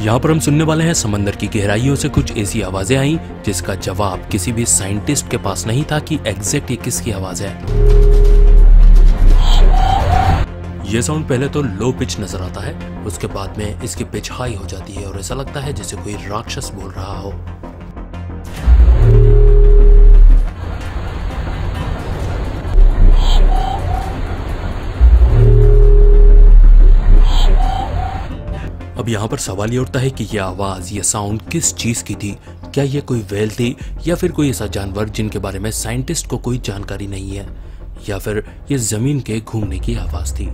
यहाँ पर हम सुनने वाले हैं समंदर की गहराइयों से कुछ ऐसी आवाजें आई जिसका जवाब किसी भी साइंटिस्ट के पास नहीं था कि एग्जैक्ट ये किसकी आवाज है। ये साउंड पहले तो लो पिच नजर आता है, उसके बाद में इसकी पिच हाई हो जाती है और ऐसा लगता है जैसे कोई राक्षस बोल रहा हो। अब यहाँ पर सवाल ये उठता है कि यह आवाज, यह साउंड किस चीज की थी। क्या यह कोई व्हेल थी या फिर कोई ऐसा जानवर जिनके बारे में साइंटिस्ट को कोई जानकारी नहीं है, या फिर यह जमीन के घूमने की आवाज थी।